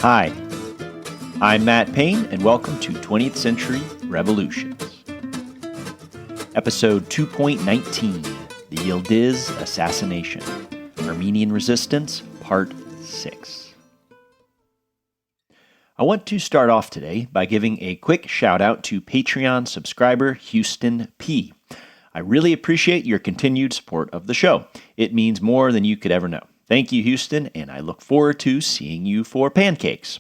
Hi, I'm Matt Payne, and welcome to 20th Century Revolutions. Episode 2.19, The Yildiz Assassination, Armenian Resistance, Part 6. I want to start off today by giving a quick shout out to Patreon subscriber Houston P. I really appreciate your continued support of the show. It means more than you could ever know. Thank you, Houston, and I look forward to seeing you for pancakes.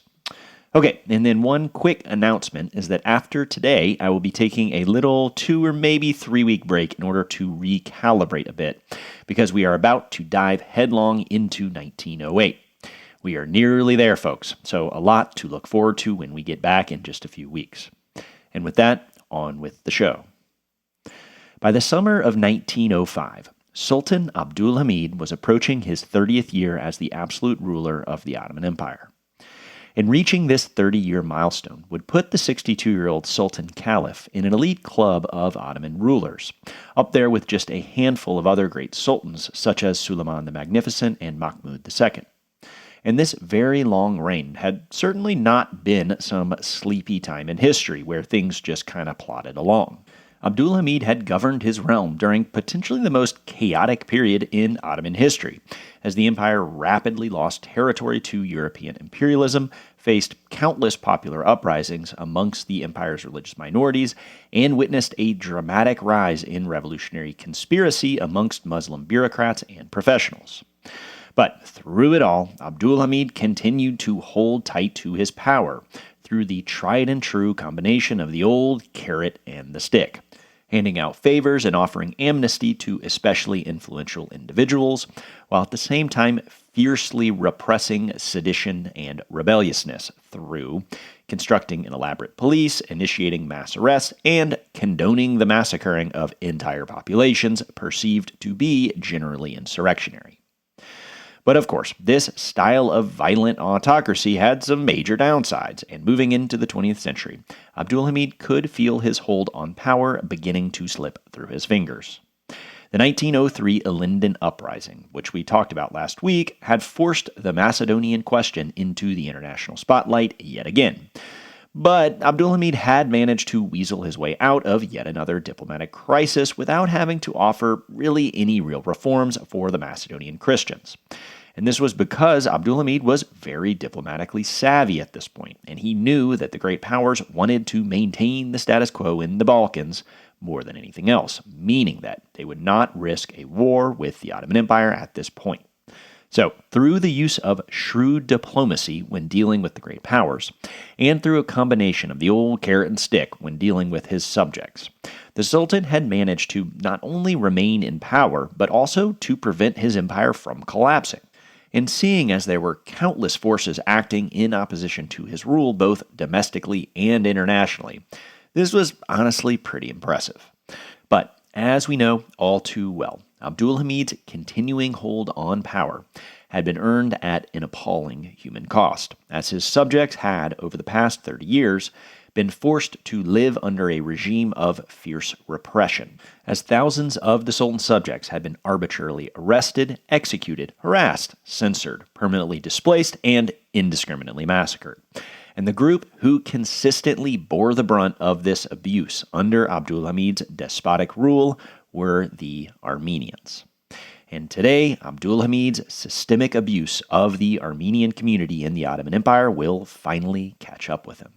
Okay, and then one quick announcement is that after today, I will be taking a little 2 or maybe 3 week break in order to recalibrate a bit, because we are about to dive headlong into 1908. We are nearly there, folks, so a lot to look forward to when we get back in just a few weeks. And with that, on with the show. By the summer of 1905, Sultan Abdulhamid was approaching his 30th year as the absolute ruler of the Ottoman Empire. And reaching this 30-year milestone would put the 62-year-old Sultan Caliph in an elite club of Ottoman rulers, up there with just a handful of other great sultans such as Suleiman the Magnificent and Mahmud II. And this very long reign had certainly not been some sleepy time in history where things just kind of plodded along. Abdulhamid had governed his realm during potentially the most chaotic period in Ottoman history, as the empire rapidly lost territory to European imperialism, faced countless popular uprisings amongst the empire's religious minorities, and witnessed a dramatic rise in revolutionary conspiracy amongst Muslim bureaucrats and professionals. But through it all, Abdulhamid continued to hold tight to his power through the tried-and-true combination of the old carrot and the stick, handing out favors and offering amnesty to especially influential individuals, while at the same time fiercely repressing sedition and rebelliousness through constructing an elaborate police, initiating mass arrests, and condoning the massacring of entire populations perceived to be generally insurrectionary. But of course, this style of violent autocracy had some major downsides, and moving into the 20th century, Abdulhamid could feel his hold on power beginning to slip through his fingers. The 1903 Ilinden Uprising, which we talked about last week, had forced the Macedonian question into the international spotlight yet again. But Abdulhamid had managed to weasel his way out of yet another diplomatic crisis without having to offer really any real reforms for the Macedonian Christians. And this was because Abdulhamid was very diplomatically savvy at this point, and he knew that the great powers wanted to maintain the status quo in the Balkans more than anything else, meaning that they would not risk a war with the Ottoman Empire at this point. So, through the use of shrewd diplomacy when dealing with the great powers, and through a combination of the old carrot and stick when dealing with his subjects, the Sultan had managed to not only remain in power, but also to prevent his empire from collapsing. And seeing as there were countless forces acting in opposition to his rule, both domestically and internationally, this was honestly pretty impressive. But as we know all too well, Abdulhamid's continuing hold on power had been earned at an appalling human cost, as his subjects had, over the past 30 years, been forced to live under a regime of fierce repression, as thousands of the Sultan's subjects had been arbitrarily arrested, executed, harassed, censored, permanently displaced, and indiscriminately massacred. And the group who consistently bore the brunt of this abuse under Abdulhamid's despotic rule were the Armenians. And today, Abdulhamid's systemic abuse of the Armenian community in the Ottoman Empire will finally catch up with him.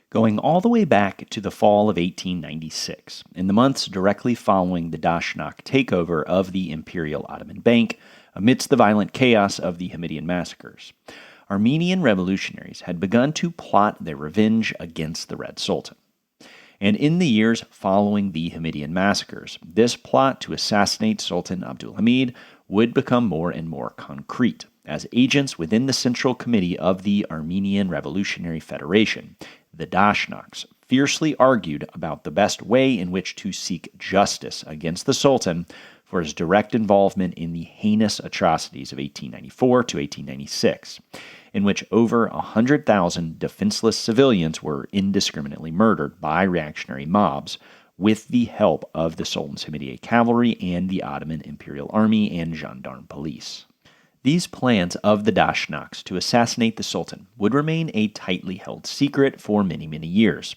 Going all the way back to the fall of 1896, in the months directly following the Dashnak takeover of the Imperial Ottoman Bank, amidst the violent chaos of the Hamidian Massacres, Armenian revolutionaries had begun to plot their revenge against the Red Sultan. And in the years following the Hamidian Massacres, this plot to assassinate Sultan Abdulhamid would become more and more concrete, as agents within the Central Committee of the Armenian Revolutionary Federation, the Dashnaks, fiercely argued about the best way in which to seek justice against the Sultan for his direct involvement in the heinous atrocities of 1894 to 1896, in which over 100,000 defenseless civilians were indiscriminately murdered by reactionary mobs with the help of the Sultan's Hamidian cavalry and the Ottoman Imperial Army and Gendarme Police. These plans of the Dashnaks to assassinate the Sultan would remain a tightly held secret for many, many years,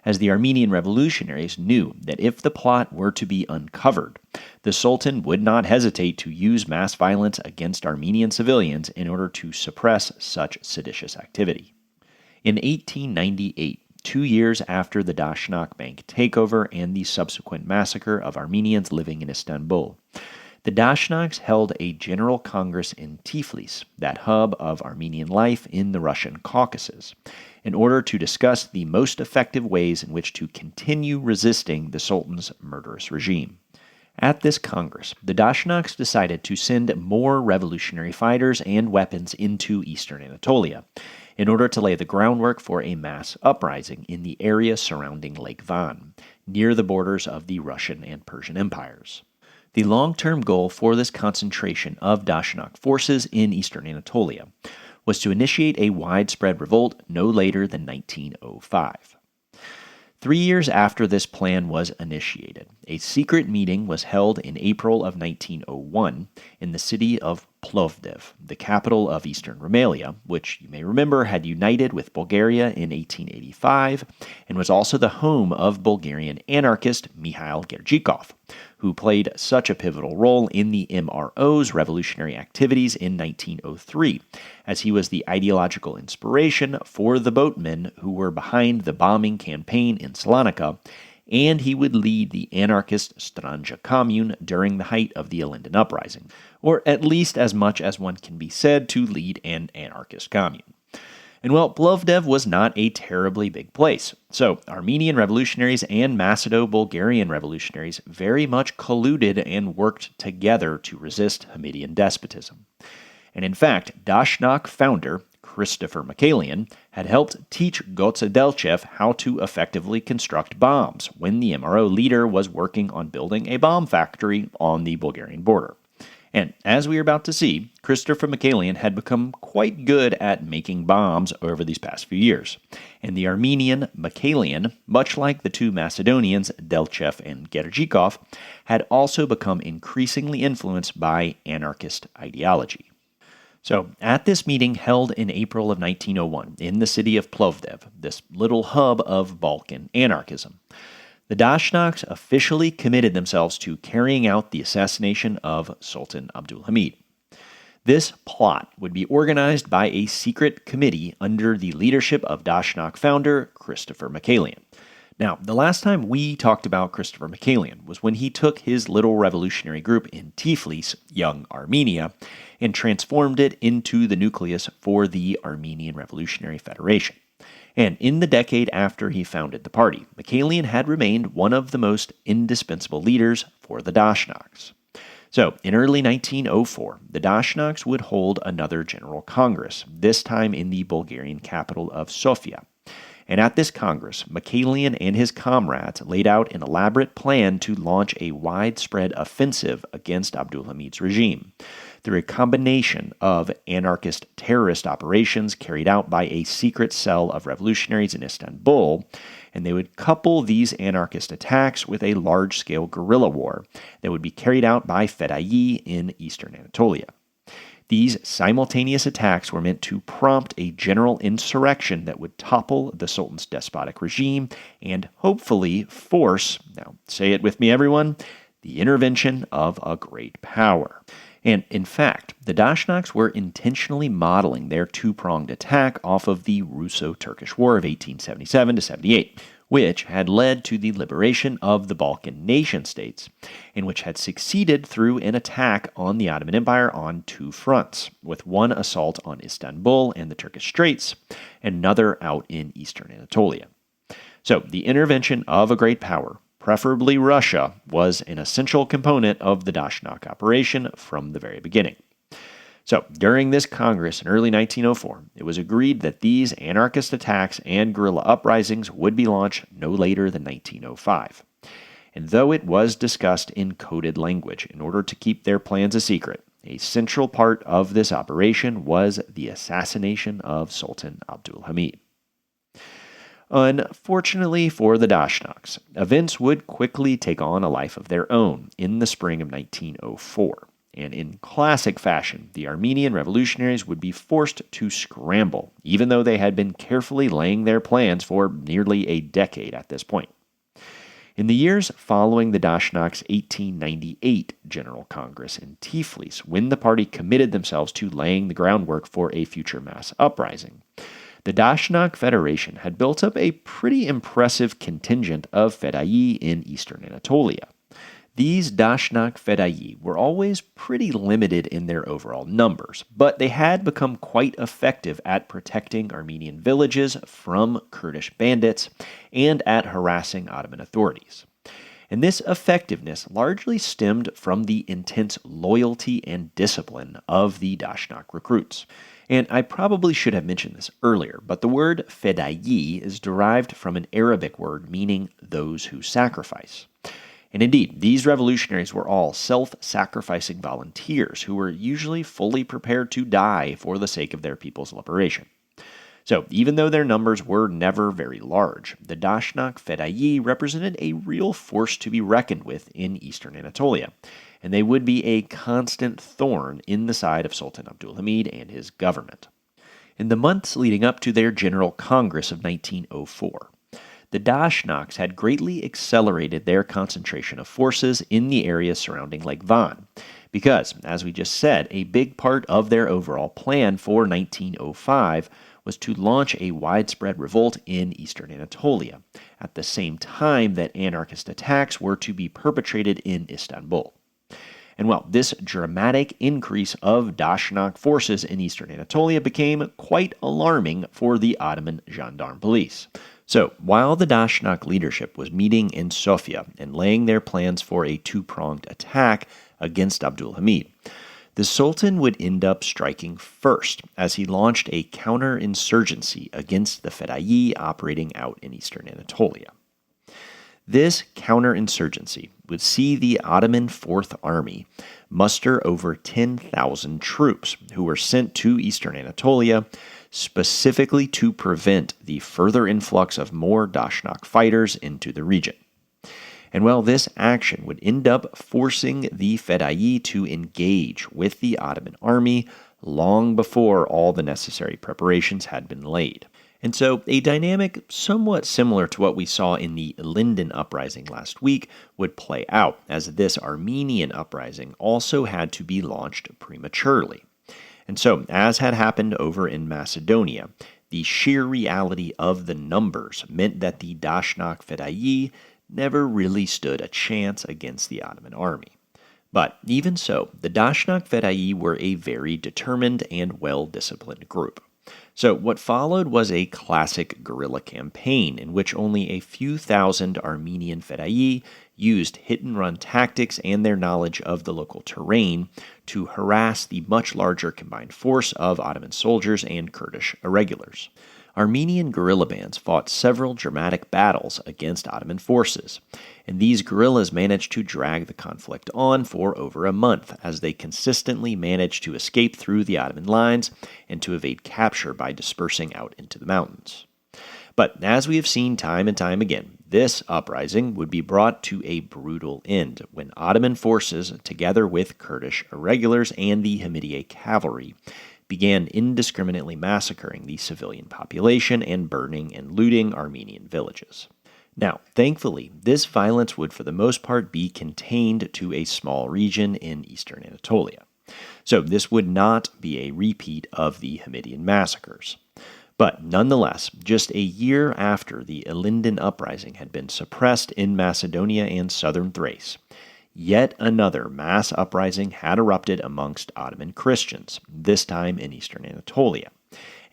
as the Armenian revolutionaries knew that if the plot were to be uncovered, the Sultan would not hesitate to use mass violence against Armenian civilians in order to suppress such seditious activity. In 1898, 2 years after the Dashnak Bank takeover and the subsequent massacre of Armenians living in Istanbul, the Dashnaks held a general congress in Tiflis, that hub of Armenian life in the Russian Caucasus, in order to discuss the most effective ways in which to continue resisting the Sultan's murderous regime. At this congress, the Dashnaks decided to send more revolutionary fighters and weapons into eastern Anatolia, in order to lay the groundwork for a mass uprising in the area surrounding Lake Van, near the borders of the Russian and Persian empires. The long-term goal for this concentration of Dashnak forces in eastern Anatolia was to initiate a widespread revolt no later than 1905. 3 years after this plan was initiated, a secret meeting was held in April of 1901 in the city of Plovdiv, the capital of eastern Rumelia, which you may remember had united with Bulgaria in 1885 and was also the home of Bulgarian anarchist Mikhail Gergikov, who played such a pivotal role in the MRO's revolutionary activities in 1903, as he was the ideological inspiration for the boatmen who were behind the bombing campaign in Salonika, and he would lead the anarchist Stranja Commune during the height of the Linden Uprising, or at least as much as one can be said to lead an anarchist commune. And well, Plovdiv was not a terribly big place, so Armenian revolutionaries and Macedo-Bulgarian revolutionaries very much colluded and worked together to resist Hamidian despotism. And in fact, Dashnak founder Christopher Michaelian had helped teach Gotze Delchev how to effectively construct bombs when the MRO leader was working on building a bomb factory on the Bulgarian border. And as we are about to see, Christopher Michaelian had become quite good at making bombs over these past few years. And the Armenian Michaelian, much like the two Macedonians, Delchev and Gergikov, had also become increasingly influenced by anarchist ideology. So, at this meeting held in April of 1901 in the city of Plovdiv, this little hub of Balkan anarchism, the Dashnaks officially committed themselves to carrying out the assassination of Sultan Abdulhamid. This plot would be organized by a secret committee under the leadership of Dashnak founder Christopher Michaelian. Now, the last time we talked about Christopher Michaelian was when he took his little revolutionary group in Tiflis, Young Armenia, and transformed it into the nucleus for the Armenian Revolutionary Federation. And in the decade after he founded the party, Michaelian had remained one of the most indispensable leaders for the Dashnaks. So, in early 1904, the Dashnaks would hold another General Congress, this time in the Bulgarian capital of Sofia. And at this Congress, Michaelian and his comrades laid out an elaborate plan to launch a widespread offensive against Abdulhamid's regime through a combination of anarchist terrorist operations carried out by a secret cell of revolutionaries in Istanbul, and they would couple these anarchist attacks with a large-scale guerrilla war that would be carried out by Fedai in eastern Anatolia. These simultaneous attacks were meant to prompt a general insurrection that would topple the Sultan's despotic regime and hopefully force, now say it with me everyone, the intervention of a great power. And in fact, the Dashnaks were intentionally modeling their two-pronged attack off of the Russo-Turkish War of 1877-78, which had led to the liberation of the Balkan nation-states, and which had succeeded through an attack on the Ottoman Empire on two fronts, with one assault on Istanbul and the Turkish Straits, and another out in eastern Anatolia. So the intervention of a great power, preferably Russia, was an essential component of the Dashnak operation from the very beginning. So, during this Congress in early 1904, it was agreed that these anarchist attacks and guerrilla uprisings would be launched no later than 1905. And though it was discussed in coded language in order to keep their plans a secret, a central part of this operation was the assassination of Sultan Abdulhamid. Unfortunately for the Dashnaks, events would quickly take on a life of their own in the spring of 1904. And in classic fashion, the Armenian revolutionaries would be forced to scramble, even though they had been carefully laying their plans for nearly a decade at this point. In the years following the Dashnaks' 1898 General Congress in Tiflis, when the party committed themselves to laying the groundwork for a future mass uprising, the Dashnak Federation had built up a pretty impressive contingent of Fedai in eastern Anatolia. These Dashnak Fedai were always pretty limited in their overall numbers, but they had become quite effective at protecting Armenian villages from Kurdish bandits and at harassing Ottoman authorities. And this effectiveness largely stemmed from the intense loyalty and discipline of the Dashnak recruits. And I probably should have mentioned this earlier, but the word Fedai is derived from an Arabic word meaning those who sacrifice. And indeed, these revolutionaries were all self-sacrificing volunteers who were usually fully prepared to die for the sake of their people's liberation. So, even though their numbers were never very large, the Dashnak Fedai represented a real force to be reckoned with in eastern Anatolia, and they would be a constant thorn in the side of Sultan Abdulhamid and his government. In the months leading up to their General Congress of 1904, the Dashnaks had greatly accelerated their concentration of forces in the areas surrounding Lake Van, because, as we just said, a big part of their overall plan for 1905 was to launch a widespread revolt in eastern Anatolia, at the same time that anarchist attacks were to be perpetrated in Istanbul. And well, this dramatic increase of Dashnak forces in eastern Anatolia became quite alarming for the Ottoman gendarme police. So, while the Dashnak leadership was meeting in Sofia and laying their plans for a two-pronged attack against Abdulhamid, the Sultan would end up striking first as he launched a counterinsurgency against the Fedai operating out in eastern Anatolia. This counterinsurgency would see the Ottoman Fourth Army muster over 10,000 troops who were sent to eastern Anatolia specifically to prevent the further influx of more Dashnak fighters into the region. And well, this action would end up forcing the Fedai to engage with the Ottoman army long before all the necessary preparations had been laid. And so, a dynamic somewhat similar to what we saw in the Linden uprising last week would play out, as this Armenian uprising also had to be launched prematurely. And so, as had happened over in Macedonia, the sheer reality of the numbers meant that the Dashnak Fedai never really stood a chance against the Ottoman army. But even so, the Dashnak Fedai were a very determined and well-disciplined group. So what followed was a classic guerrilla campaign in which only a few thousand Armenian Fedai used hit-and-run tactics and their knowledge of the local terrain to harass the much larger combined force of Ottoman soldiers and Kurdish irregulars. Armenian guerrilla bands fought several dramatic battles against Ottoman forces, and these guerrillas managed to drag the conflict on for over a month as they consistently managed to escape through the Ottoman lines and to evade capture by dispersing out into the mountains. But as we have seen time and time again, this uprising would be brought to a brutal end when Ottoman forces, together with Kurdish irregulars and the Hamidian cavalry, began indiscriminately massacring the civilian population and burning and looting Armenian villages. Now, thankfully, this violence would for the most part be contained to a small region in eastern Anatolia. So this would not be a repeat of the Hamidian Massacres. But nonetheless, just a year after the Linden uprising had been suppressed in Macedonia and southern Thrace, yet another mass uprising had erupted amongst Ottoman Christians, this time in eastern Anatolia.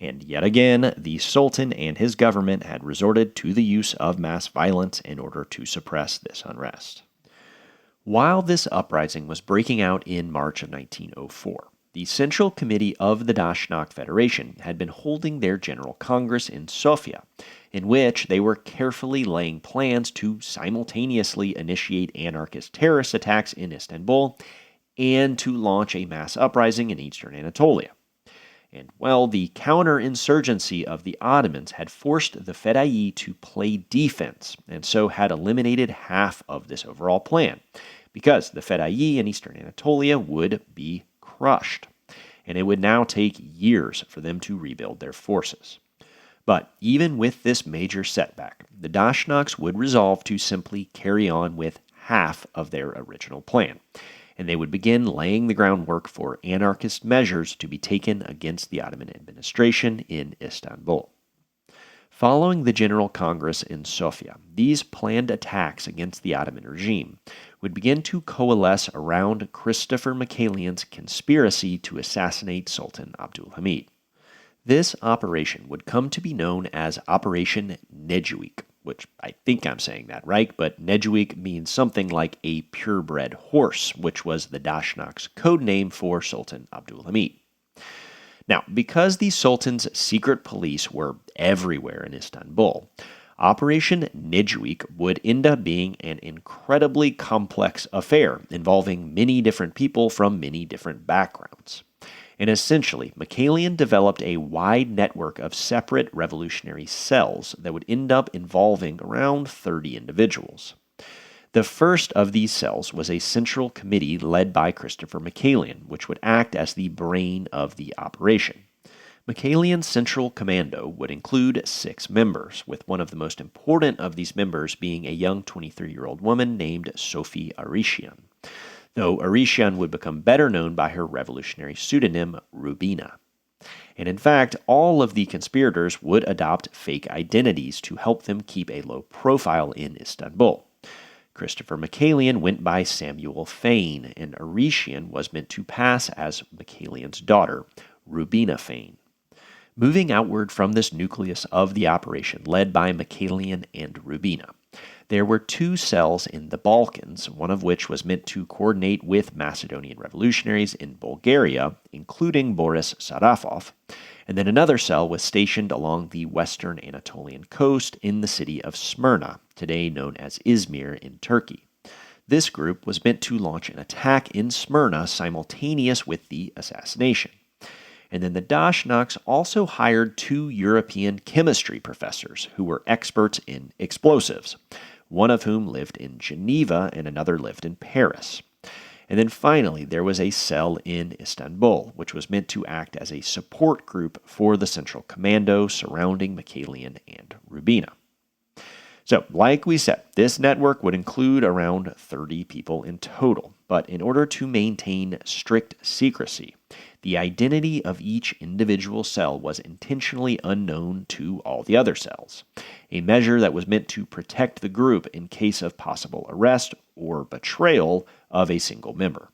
And yet again, the Sultan and his government had resorted to the use of mass violence in order to suppress this unrest. While this uprising was breaking out in March of 1904, the Central Committee of the Dashnak Federation had been holding their General Congress in Sofia, in which they were carefully laying plans to simultaneously initiate anarchist terrorist attacks in Istanbul and to launch a mass uprising in eastern Anatolia. And, well, the counterinsurgency of the Ottomans had forced the Fedai to play defense, and so had eliminated half of this overall plan, because the Fedayii in eastern Anatolia would be crushed, and it would now take years for them to rebuild their forces. But even with this major setback, the Dashnaks would resolve to simply carry on with half of their original plan, and they would begin laying the groundwork for anarchist measures to be taken against the Ottoman administration in Istanbul. Following the General Congress in Sofia, these planned attacks against the Ottoman regime would begin to coalesce around Christopher Michaelian's conspiracy to assassinate Sultan Abdülhamid. This operation would come to be known as Operation Nedjouik, which I think I'm saying that right, but Nedjouik means something like a purebred horse, which was the Dashnaks' code name for Sultan Abdülhamid. Now, because the Sultan's secret police were everywhere in Istanbul, Operation Nedjouik would end up being an incredibly complex affair involving many different people from many different backgrounds. And essentially, Michaelian developed a wide network of separate revolutionary cells that would end up involving around 30 individuals. The first of these cells was a central committee led by Christopher Michaelian, which would act as the brain of the operation. Michaelian's Central Commando would include 6 members, with one of the most important of these members being a young 23-year-old woman named Sophie Arishian, though Arishian would become better known by her revolutionary pseudonym Rubina. And in fact, all of the conspirators would adopt fake identities to help them keep a low profile in Istanbul. Christopher Michaelian went by Samuel Fane, and Arishian was meant to pass as Michaelian's daughter, Rubina Fane. Moving outward from this nucleus of the operation led by Michaelian and Rubina, there were 2 cells in the Balkans, one of which was meant to coordinate with Macedonian revolutionaries in Bulgaria, including Boris Sarafov, and then another cell was stationed along the western Anatolian coast in the city of Smyrna, today known as Izmir in Turkey. This group was meant to launch an attack in Smyrna simultaneous with the assassination. And then the Dashnaks also hired 2 European chemistry professors who were experts in explosives, one of whom lived in Geneva and another lived in Paris. And then finally, there was a cell in Istanbul, which was meant to act as a support group for the Central Commando surrounding Michaelian and Rubina. So, like we said, this network would include around 30 people in total, but in order to maintain strict secrecy, the identity of each individual cell was intentionally unknown to all the other cells, a measure that was meant to protect the group in case of possible arrest or betrayal of a single member.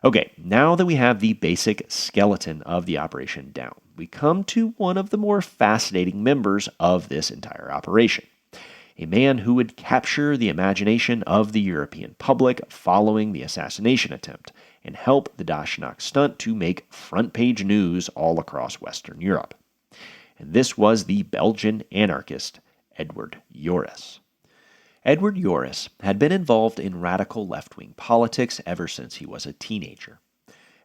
Okay, now that we have the basic skeleton of the operation down, we come to one of the more fascinating members of this entire operation. A man who would capture the imagination of the European public following the assassination attempt and help the Dashnak stunt to make front-page news all across Western Europe. And this was the Belgian anarchist Edward Joris. Edward Joris had been involved in radical left-wing politics ever since he was a teenager.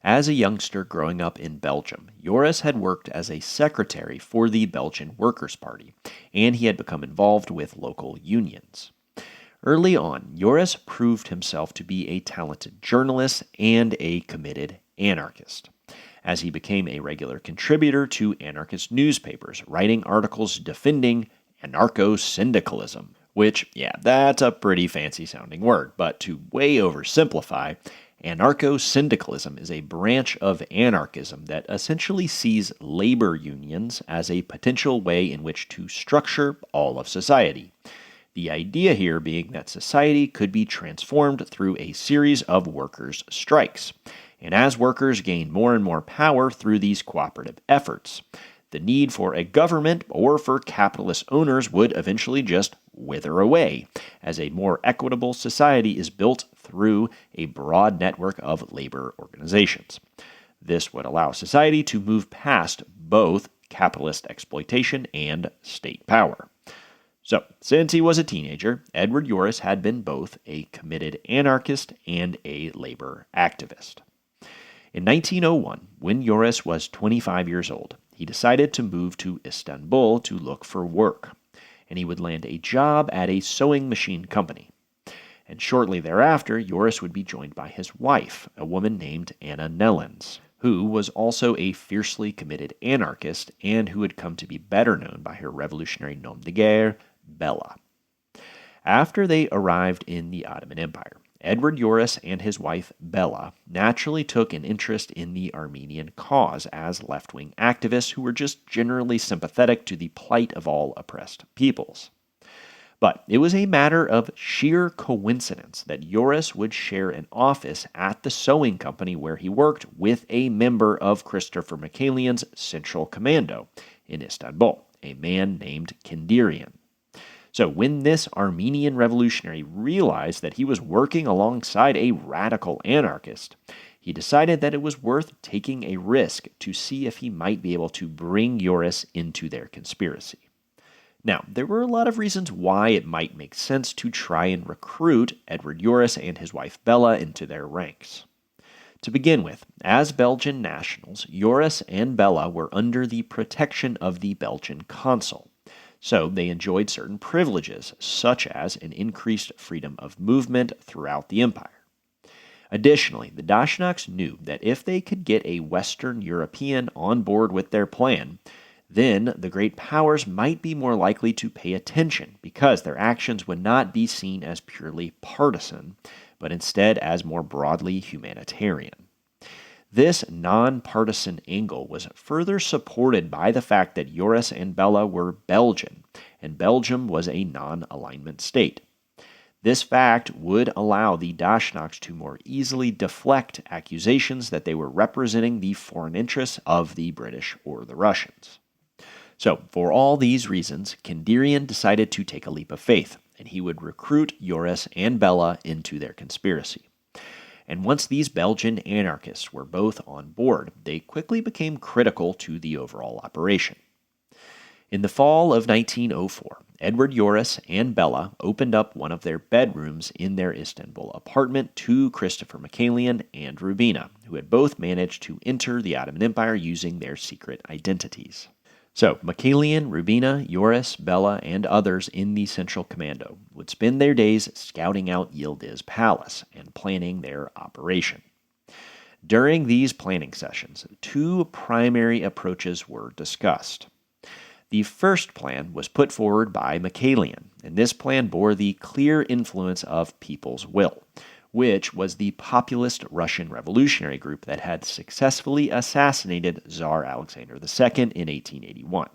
As a youngster growing up in Belgium, Joris had worked as a secretary for the Belgian Workers' Party, and he had become involved with local unions. Early on, Joris proved himself to be a talented journalist and a committed anarchist, as he became a regular contributor to anarchist newspapers, writing articles defending anarcho-syndicalism, which, that's a pretty fancy-sounding word, but to way oversimplify, anarcho-syndicalism is a branch of anarchism that essentially sees labor unions as a potential way in which to structure all of society. The idea here being that society could be transformed through a series of workers' strikes. And as workers gain more and more power through these cooperative efforts, the need for a government or for capitalist owners would eventually just wither away, as a more equitable society is built through a broad network of labor organizations. This would allow society to move past both capitalist exploitation and state power. So, since he was a teenager, Edward Joris had been both a committed anarchist and a labor activist. In 1901, when Joris was 25 years old, he decided to move to Istanbul to look for work, and he would land a job at a sewing machine company. And shortly thereafter, Joris would be joined by his wife, a woman named Anna Nellens, who was also a fiercely committed anarchist and who had come to be better known by her revolutionary nom de guerre, Bella. After they arrived in the Ottoman Empire, Edward Joris and his wife Bella naturally took an interest in the Armenian cause as left-wing activists who were just generally sympathetic to the plight of all oppressed peoples. But it was a matter of sheer coincidence that Joris would share an office at the sewing company where he worked with a member of Christopher Michaelian's Central Commando in Istanbul, a man named Kendirian. So when this Armenian revolutionary realized that he was working alongside a radical anarchist, he decided that it was worth taking a risk to see if he might be able to bring Joris into their conspiracy. Now, there were a lot of reasons why it might make sense to try and recruit Edward Joris and his wife Bella into their ranks. To begin with, as Belgian nationals, Joris and Bella were under the protection of the Belgian consul. So they enjoyed certain privileges, such as an increased freedom of movement throughout the empire. Additionally, the Dashnaks knew that if they could get a Western European on board with their plan, then the great powers might be more likely to pay attention because their actions would not be seen as purely partisan, but instead as more broadly humanitarian. This nonpartisan angle was further supported by the fact that Joris and Bella were Belgian, and Belgium was a non-alignment state. This fact would allow the Dashnaks to more easily deflect accusations that they were representing the foreign interests of the British or the Russians. So, for all these reasons, Kendirian decided to take a leap of faith, and he would recruit Joris and Bella into their conspiracy. And once these Belgian anarchists were both on board, they quickly became critical to the overall operation. In the fall of 1904, Edward Joris and Bella opened up one of their bedrooms in their Istanbul apartment to Christopher Michaelian and Rubina, who had both managed to enter the Ottoman Empire using their secret identities. So, Michaelian, Rubina, Joris, Bella, and others in the Central Commando would spend their days scouting out Yildiz Palace and planning their operation. During these planning sessions, two primary approaches were discussed. The first plan was put forward by Michaelian, and this plan bore the clear influence of People's Will, which was the populist Russian revolutionary group that had successfully assassinated Tsar Alexander II in 1881.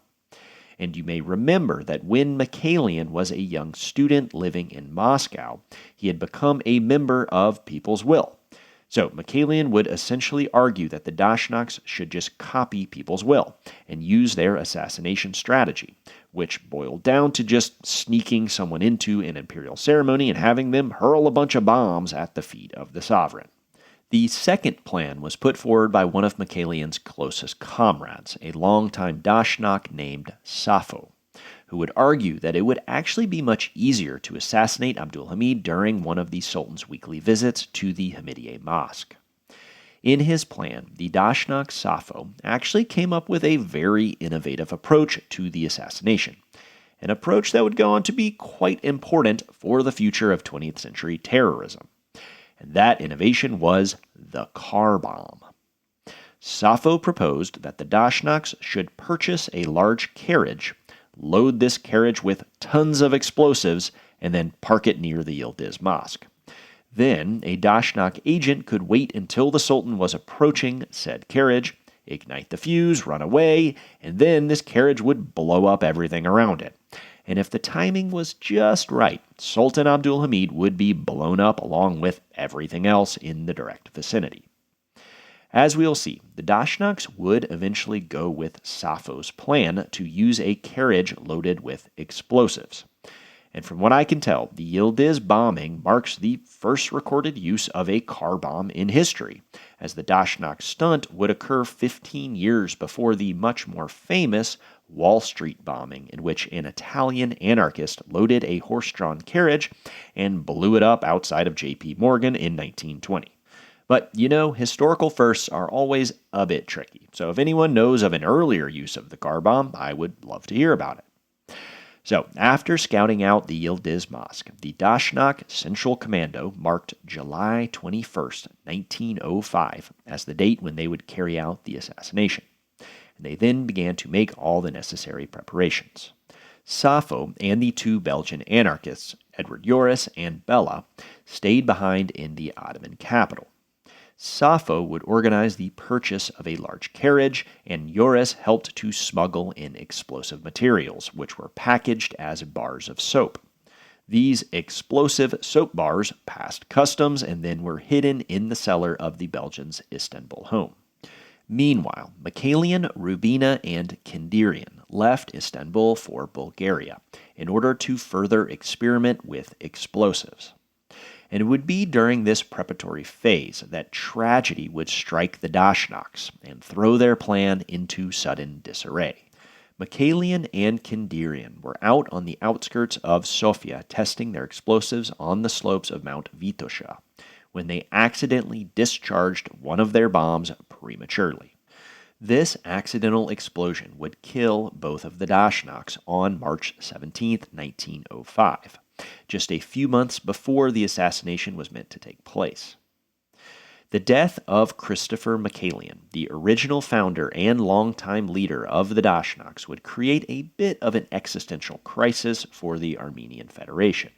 And you may remember that when Michaelian was a young student living in Moscow, he had become a member of People's Will. So Michaelian would essentially argue that the Dashnaks should just copy People's Will and use their assassination strategy, which boiled down to just sneaking someone into an imperial ceremony and having them hurl a bunch of bombs at the feet of the sovereign. The second plan was put forward by one of Michaelian's closest comrades, a longtime Dashnak named Sappho, who would argue that it would actually be much easier to assassinate Abdul Hamid during one of the Sultan's weekly visits to the Hamidian Mosque. In his plan, the Dashnak Sappho actually came up with a very innovative approach to the assassination, an approach that would go on to be quite important for the future of 20th century terrorism. And that innovation was the car bomb. Sappho proposed that the Dashnaks should purchase a large carriage, load this carriage with tons of explosives, and then park it near the Yildiz Mosque. Then, a Dashnak agent could wait until the Sultan was approaching said carriage, ignite the fuse, run away, and then this carriage would blow up everything around it. And if the timing was just right, Sultan Abdul Hamid would be blown up along with everything else in the direct vicinity. As we'll see, the Dashnaks would eventually go with Sappho's plan to use a carriage loaded with explosives. And from what I can tell, the Yildiz bombing marks the first recorded use of a car bomb in history, as the Dashnak stunt would occur 15 years before the much more famous Wall Street bombing, in which an Italian anarchist loaded a horse-drawn carriage and blew it up outside of J.P. Morgan in 1920. But, historical firsts are always a bit tricky, so if anyone knows of an earlier use of the car bomb, I would love to hear about it. So, after scouting out the Yildiz Mosque, the Dashnak Central Commando marked July 21st, 1905, as the date when they would carry out the assassination. And they then began to make all the necessary preparations. Sappho and the two Belgian anarchists, Edward Joris and Bella, stayed behind in the Ottoman capital. Sappho would organize the purchase of a large carriage, and Joris helped to smuggle in explosive materials, which were packaged as bars of soap. These explosive soap bars passed customs and then were hidden in the cellar of the Belgians' Istanbul home. Meanwhile, Michaelian, Rubina, and Kindirian left Istanbul for Bulgaria in order to further experiment with explosives. And it would be during this preparatory phase that tragedy would strike the Dashnaks and throw their plan into sudden disarray. Michaelian and Kindirian were out on the outskirts of Sofia testing their explosives on the slopes of Mount Vitosha when they accidentally discharged one of their bombs prematurely. This accidental explosion would kill both of the Dashnaks on March 17, 1905. Just a few months before the assassination was meant to take place. The death of Christopher Michaelian, the original founder and longtime leader of the Dashnaks, would create a bit of an existential crisis for the Armenian Federation.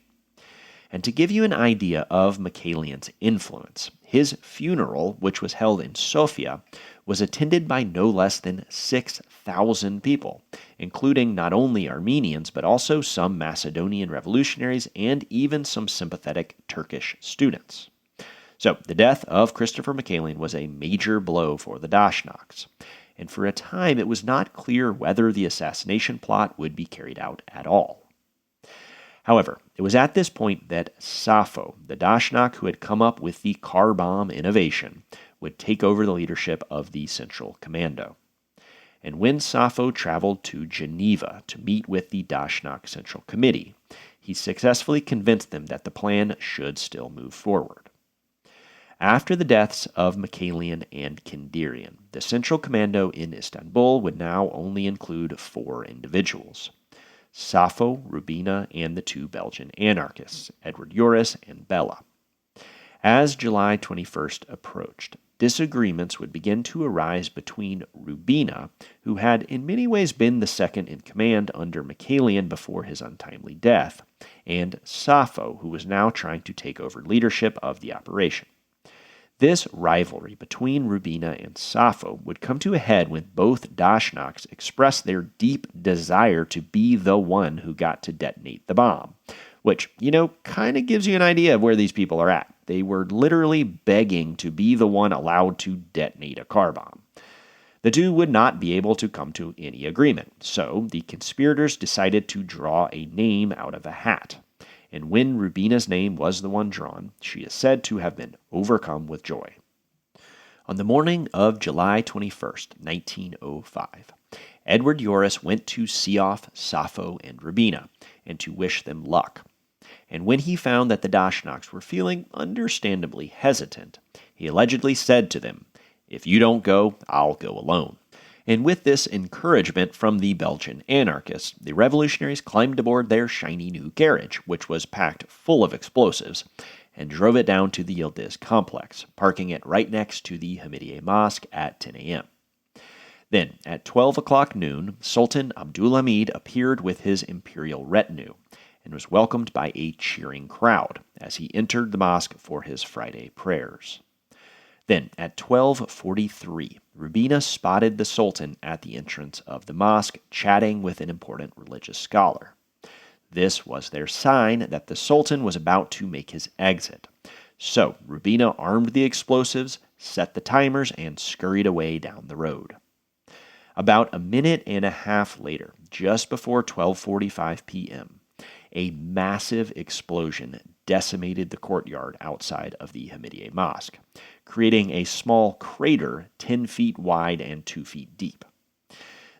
And to give you an idea of Michaelian's influence, his funeral, which was held in Sofia, was attended by no less than 6,000 people, including not only Armenians but also some Macedonian revolutionaries and even some sympathetic Turkish students. So, the death of Christopher Michaelian was a major blow for the Dashnaks, and for a time it was not clear whether the assassination plot would be carried out at all. However, it was at this point that Sappho, the Dashnak who had come up with the car bomb innovation, would take over the leadership of the Central Commando. And when Sappho traveled to Geneva to meet with the Dashnak Central Committee, he successfully convinced them that the plan should still move forward. After the deaths of Michaelian and Kindirian, the Central Commando in Istanbul would now only include 4 individuals: Sappho, Rubina, and the two Belgian anarchists, Edward Joris and Bella. As July 21st approached, disagreements would begin to arise between Rubina, who had in many ways been the second in command under Michaelian before his untimely death, and Sappho, who was now trying to take over leadership of the operation. This rivalry between Rubina and Sappho would come to a head when both Dashnaks expressed their deep desire to be the one who got to detonate the bomb, which, kind of gives you an idea of where these people are at. They were literally begging to be the one allowed to detonate a car bomb. The two would not be able to come to any agreement, so the conspirators decided to draw a name out of a hat. And when Rubina's name was the one drawn, she is said to have been overcome with joy. On the morning of July 21st, 1905, Edward Joris went to see off Sappho and Rubina and to wish them luck. And when he found that the Dashnaks were feeling understandably hesitant, he allegedly said to them, "If you don't go, I'll go alone." And with this encouragement from the Belgian anarchists, the revolutionaries climbed aboard their shiny new carriage, which was packed full of explosives, and drove it down to the Yildiz complex, parking it right next to the Hamidian Mosque at 10 a.m. Then, at 12 o'clock noon, Sultan Abdulhamid appeared with his imperial retinue, and was welcomed by a cheering crowd as he entered the mosque for his Friday prayers. Then, at 12:43, Rubina spotted the Sultan at the entrance of the mosque, chatting with an important religious scholar. This was their sign that the Sultan was about to make his exit. So, Rubina armed the explosives, set the timers, and scurried away down the road. About a minute and a half later, just before 12:45 p.m., a massive explosion decimated the courtyard outside of the Hamidian Mosque, creating a small crater 10 feet wide and 2 feet deep.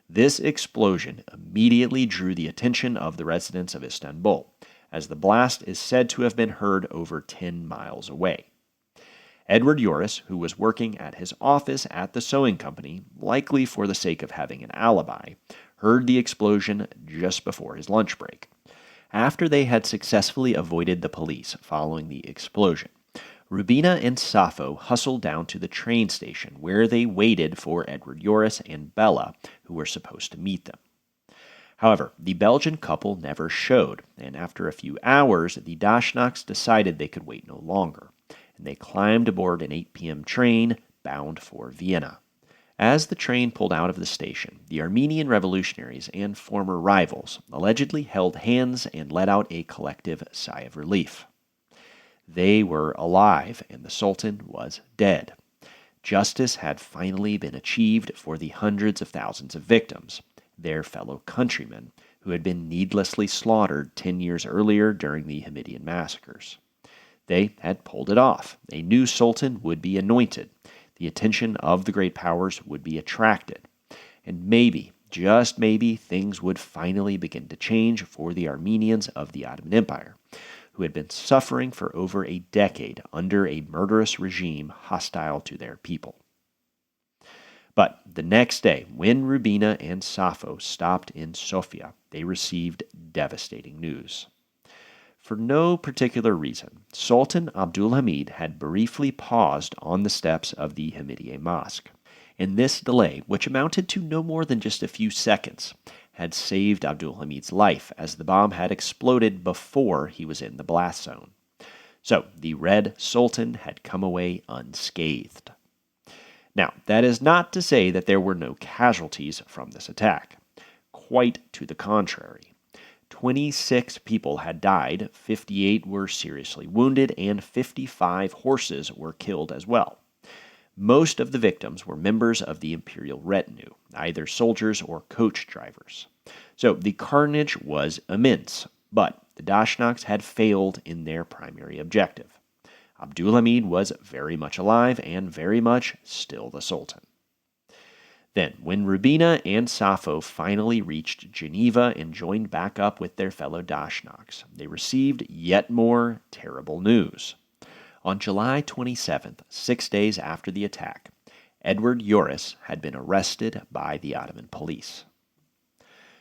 This explosion immediately drew the attention of the residents of Istanbul, as the blast is said to have been heard over 10 miles away. Edward Joris, who was working at his office at the sewing company, likely for the sake of having an alibi, heard the explosion just before his lunch break. After they had successfully avoided the police following the explosion, Rubina and Sappho hustled down to the train station where they waited for Edward Joris and Bella, who were supposed to meet them. However, the Belgian couple never showed, and after a few hours, the Dashnaks decided they could wait no longer, and they climbed aboard an 8 p.m. train bound for Vienna. As the train pulled out of the station, the Armenian revolutionaries and former rivals allegedly held hands and let out a collective sigh of relief. They were alive, and the Sultan was dead. Justice had finally been achieved for the hundreds of thousands of victims, their fellow countrymen, who had been needlessly slaughtered 10 years earlier during the Hamidian Massacres. They had pulled it off. A new sultan would be anointed. The attention of the great powers would be attracted. And maybe, just maybe, things would finally begin to change for the Armenians of the Ottoman Empire, who had been suffering for over a decade under a murderous regime hostile to their people. But the next day, when Rubina and Sappho stopped in Sofia, they received devastating news. For no particular reason, Sultan Abdulhamid had briefly paused on the steps of the Hamidian Mosque, and this delay, which amounted to no more than just a few seconds, had saved Abdulhamid's life as the bomb had exploded before he was in the blast zone. So the Red Sultan had come away unscathed. Now, that is not to say that there were no casualties from this attack. Quite to the contrary. 26 people had died, 58 were seriously wounded, and 55 horses were killed as well. Most of the victims were members of the imperial retinue, either soldiers or coach drivers. So the carnage was immense, but the Dashnaks had failed in their primary objective. Abdulhamid was very much alive and very much still the Sultan. Then, when Rubina and Sappho finally reached Geneva and joined back up with their fellow Dashnaks, they received yet more terrible news. On July 27th, 6 days after the attack, Edward Joris had been arrested by the Ottoman police.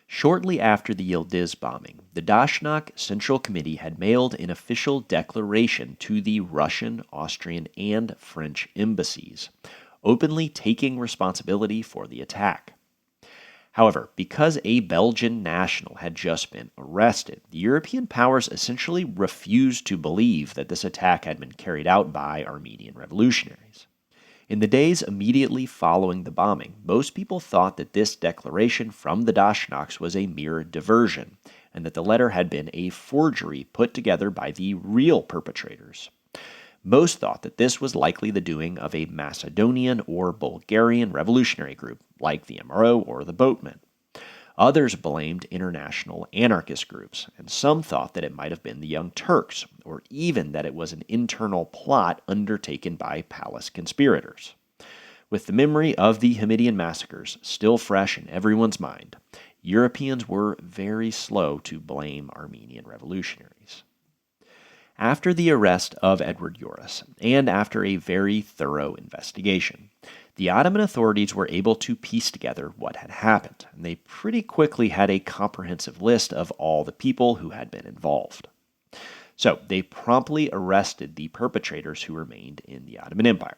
Shortly after the Yildiz bombing, the Dashnak Central Committee had mailed an official declaration to the Russian, Austrian, and French embassies, openly taking responsibility for the attack. However, because a Belgian national had just been arrested, the European powers essentially refused to believe that this attack had been carried out by Armenian revolutionaries. In the days immediately following the bombing, most people thought that this declaration from the Dashnaks was a mere diversion, and that the letter had been a forgery put together by the real perpetrators. Most thought that this was likely the doing of a Macedonian or Bulgarian revolutionary group, like the MRO or the Boatmen. Others blamed international anarchist groups, and some thought that it might have been the Young Turks, or even that it was an internal plot undertaken by palace conspirators. With the memory of the Hamidian Massacres still fresh in everyone's mind, Europeans were very slow to blame Armenian revolutionaries. After the arrest of Edward Joris, and after a very thorough investigation, the Ottoman authorities were able to piece together what had happened, and they pretty quickly had a comprehensive list of all the people who had been involved. So they promptly arrested the perpetrators who remained in the Ottoman Empire.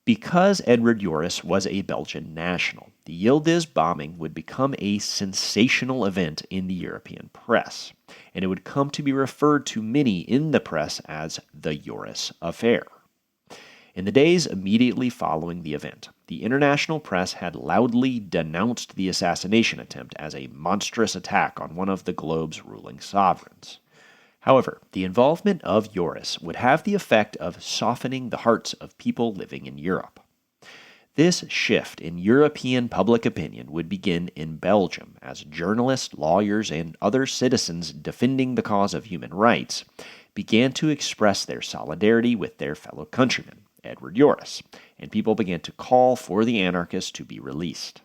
Because Edward Joris was a Belgian national, the Yildiz bombing would become a sensational event in the European press, and it would come to be referred to many in the press as the Joris Affair. In the days immediately following the event, the international press had loudly denounced the assassination attempt as a monstrous attack on one of the globe's ruling sovereigns. However, the involvement of Joris would have the effect of softening the hearts of people living in Europe. This shift in European public opinion would begin in Belgium as journalists, lawyers, and other citizens defending the cause of human rights began to express their solidarity with their fellow countrymen, Edward Joris, and people began to call for the anarchists to be released.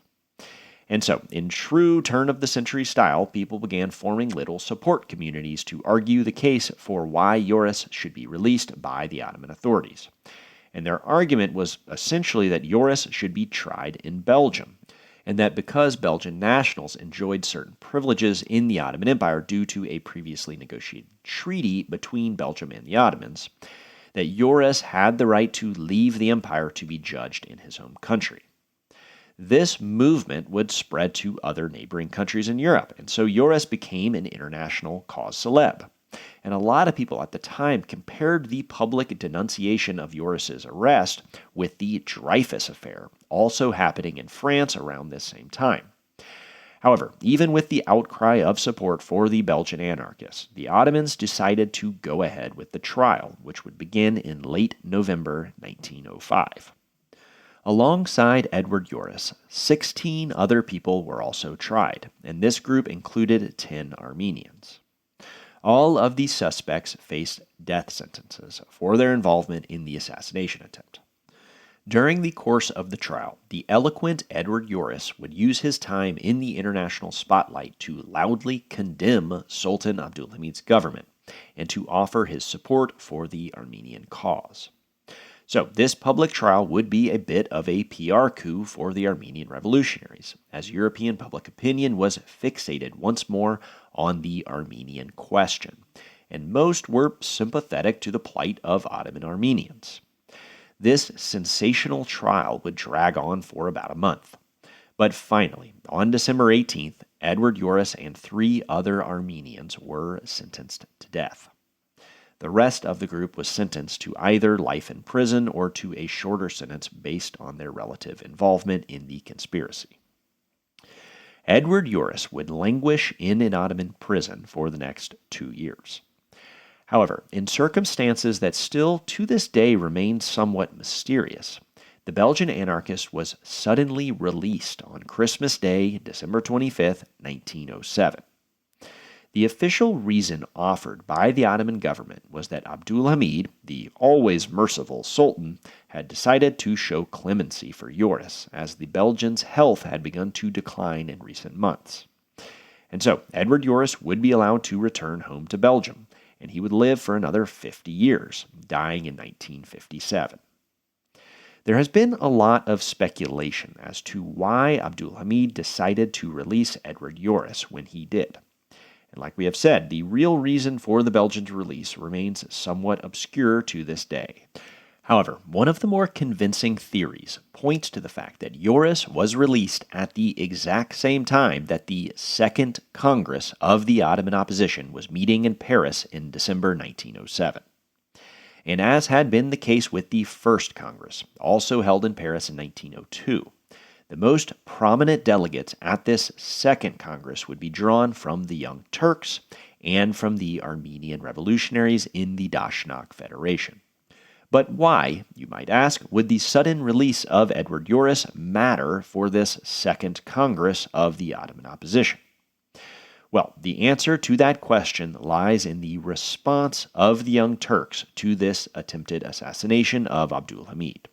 And so, in true turn-of-the-century style, people began forming little support communities to argue the case for why Joris should be released by the Ottoman authorities. And their argument was essentially that Joris should be tried in Belgium. and that because Belgian nationals enjoyed certain privileges in the Ottoman Empire due to a previously negotiated treaty between Belgium and the Ottomans, that Joris had the right to leave the empire to be judged in his home country. This movement would spread to other neighboring countries in Europe, and so Joris became an international cause célèbre. And a lot of people at the time compared the public denunciation of Joris's arrest with the Dreyfus affair, also happening in France around this same time. However, even with the outcry of support for the Belgian anarchists, the Ottomans decided to go ahead with the trial, which would begin in late November 1905. Alongside Edward Joris, 16 other people were also tried, and this group included 10 Armenians. All of these suspects faced death sentences for their involvement in the assassination attempt. During the course of the trial, the eloquent Edward Joris would use his time in the international spotlight to loudly condemn Sultan Abdulhamid's government and to offer his support for the Armenian cause. So this public trial would be a bit of a PR coup for the Armenian revolutionaries, as European public opinion was fixated once more on the Armenian question, and most were sympathetic to the plight of Ottoman Armenians. This sensational trial would drag on for about a month. But finally, on December 18th, Edward Joris and 3 other Armenians were sentenced to death. The rest of the group was sentenced to either life in prison or to a shorter sentence based on their relative involvement in the conspiracy. Edward Joris would languish in an Ottoman prison for the next 2 years. However, in circumstances that still to this day remain somewhat mysterious, the Belgian anarchist was suddenly released on Christmas Day, December 25, 1907. The official reason offered by the Ottoman government was that Abdulhamid, the always merciful Sultan, had decided to show clemency for Joris, as the Belgians' health had begun to decline in recent months. And so, Edward Joris would be allowed to return home to Belgium, and he would live for another 50 years, dying in 1957. There has been a lot of speculation as to why Abdulhamid decided to release Edward Joris when he did. And like we have said, the real reason for the Belgians' release remains somewhat obscure to this day. However, one of the more convincing theories points to the fact that Joris was released at the exact same time that the Second Congress of the Ottoman opposition was meeting in Paris in December 1907. And as had been the case with the First Congress, also held in Paris in 1902, the most prominent delegates at this Second Congress would be drawn from the Young Turks and from the Armenian revolutionaries in the Dashnak Federation. But why, you might ask, would the sudden release of Edward Joris matter for this Second Congress of the Ottoman opposition? Well, the answer to that question lies in the response of the Young Turks to this attempted assassination of Abdulhamid.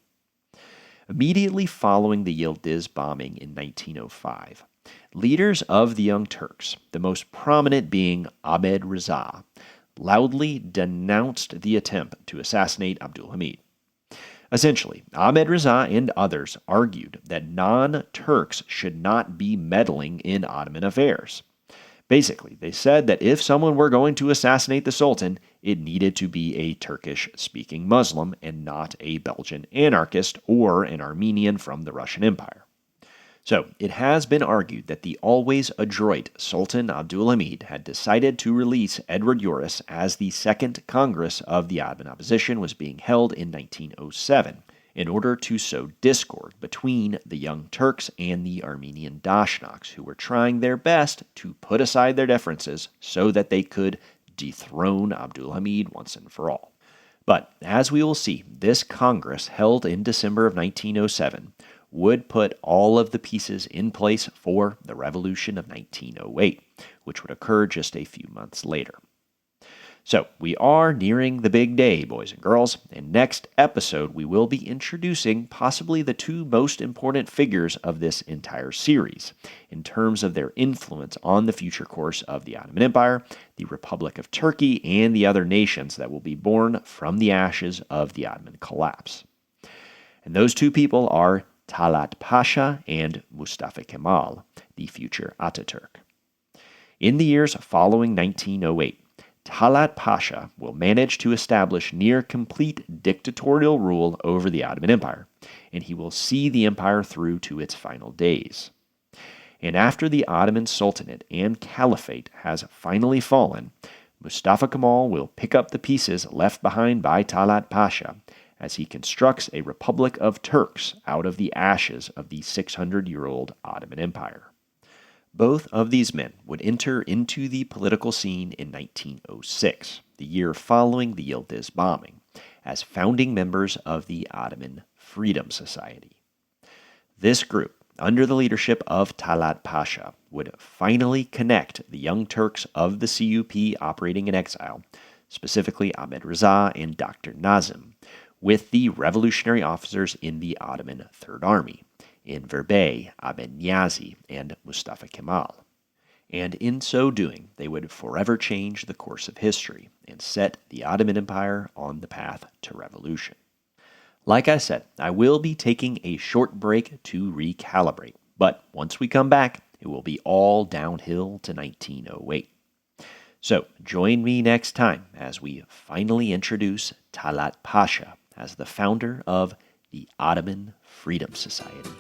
Immediately following the Yildiz bombing in 1905, leaders of the Young Turks, the most prominent being Ahmed Reza, loudly denounced the attempt to assassinate Abdulhamid. Essentially, Ahmed Reza and others argued that non-Turks should not be meddling in Ottoman affairs. Basically, they said that if someone were going to assassinate the Sultan, it needed to be a Turkish-speaking Muslim and not a Belgian anarchist or an Armenian from the Russian Empire. So, it has been argued that the always adroit Sultan Abdulhamid had decided to release Edward Joris as the Second Congress of the Ottoman opposition was being held in 1907 in order to sow discord between the Young Turks and the Armenian Dashnaks, who were trying their best to put aside their differences so that they could dethrone Abdulhamid once and for all. But, as we will see, this Congress held in December of 1907 would put all of the pieces in place for the Revolution of 1908, which would occur just a few months later. So, we are nearing the big day, boys and girls, and next episode we will be introducing possibly the 2 most important figures of this entire series, in terms of their influence on the future course of the Ottoman Empire, the Republic of Turkey, and the other nations that will be born from the ashes of the Ottoman collapse. And those 2 people are Talat Pasha and Mustafa Kemal, the future Ataturk. In the years following 1908, Talat Pasha will manage to establish near-complete dictatorial rule over the Ottoman Empire, and he will see the empire through to its final days. And after the Ottoman Sultanate and Caliphate has finally fallen, Mustafa Kemal will pick up the pieces left behind by Talat Pasha as he constructs a republic of Turks out of the ashes of the 600-year-old Ottoman Empire. Both of these men would enter into the political scene in 1906, the year following the Yildiz bombing, as founding members of the Ottoman Freedom Society. This group, under the leadership of Talat Pasha, would finally connect the young Turks of the CUP operating in exile, specifically Ahmed Reza and Dr. Nazim, with the revolutionary officers in the Ottoman Third Army, Enver Bey, Ahmed Niazi, and Mustafa Kemal. And in so doing, they would forever change the course of history and set the Ottoman Empire on the path to revolution. Like I said, I will be taking a short break to recalibrate, but once we come back, it will be all downhill to 1908. So join me next time as we finally introduce Talat Pasha as the founder of the Ottoman Freedom Society.